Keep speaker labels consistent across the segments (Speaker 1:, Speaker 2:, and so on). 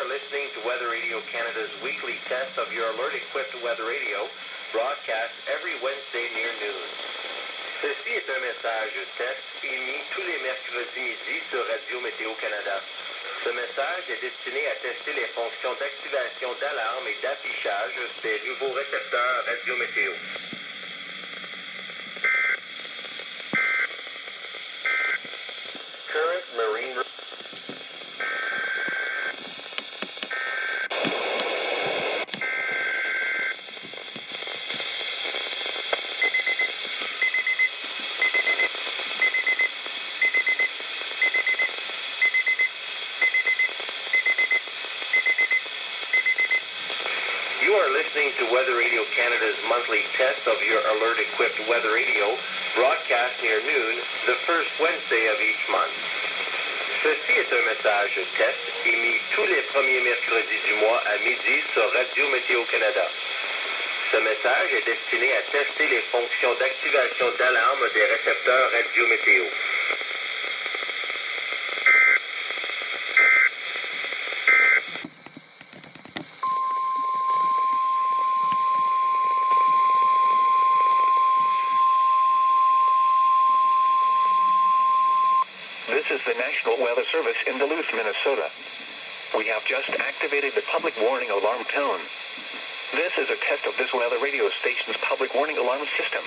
Speaker 1: are listening to Weather Radio Canada's weekly test of your alert-equipped weather radio, broadcast every Wednesday near noon. Ceci est un message test émis tous les mercredis midi sur Radio Météo Canada. Ce message est destiné à tester les fonctions d'activation d'alarme et d'affichage des nouveaux récepteurs Radio Météo. Current marine... You are listening to Weather Radio Canada's monthly test of your alert-equipped weather radio, broadcast near noon, the first Wednesday of each month. Ceci est un message test émis tous les premiers mercredis du mois à midi sur Radio Météo Canada. Ce message est destiné à tester les fonctions d'activation d'alarme des récepteurs Radio Météo.
Speaker 2: This is the National Weather Service in Duluth, Minnesota. We have just activated the public warning alarm tone. This is a test of this weather radio station's public warning alarm system.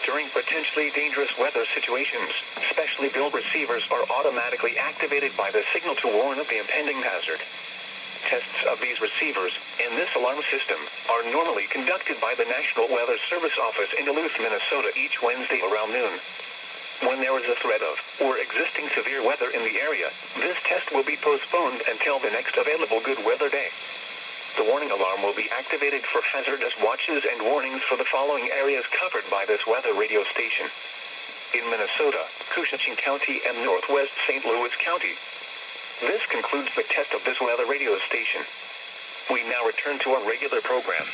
Speaker 2: During potentially dangerous weather situations, specially built receivers are automatically activated by the signal to warn of the impending hazard. Tests of these receivers in this alarm system are normally conducted by the National Weather Service office in Duluth, Minnesota each Wednesday around noon. When there is a threat of or existing severe weather in the area, this test will be postponed until the next available good weather day. The warning alarm will be activated for hazardous watches and warnings for the following areas covered by this weather radio station. In Minnesota, Cushiching County and northwest St. Louis County. This concludes the test of this weather radio station. We now return to our regular program.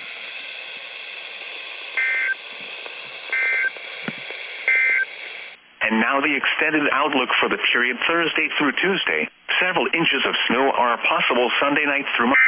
Speaker 2: And now the extended outlook for the period Thursday through Tuesday. Several inches of snow are possible Sunday night through Monday.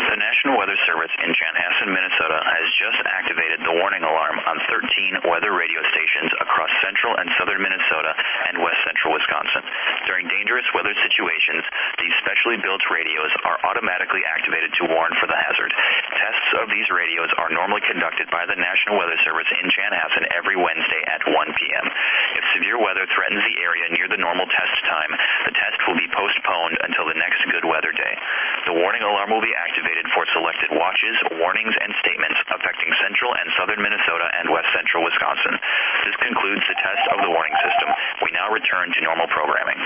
Speaker 2: The National Weather Service in Chanhassen, Minnesota has just activated the warning alarm on 13 weather radio stations across central and southern Minnesota and west central Wisconsin. During dangerous weather situations, these specially built radios are automatically activated to warn for the hazard. Tests of these radios are normally conducted by the National Weather Service in Chanhassen every Wednesday at 1 p.m. If severe weather threatens the area near the normal test time, the test will be postponed until the next good weather day. The warning alarm will be activated for selected watches, warnings, and statements affecting central and southern Minnesota and west central Wisconsin. This concludes the test of the warning system. We now return to normal programming.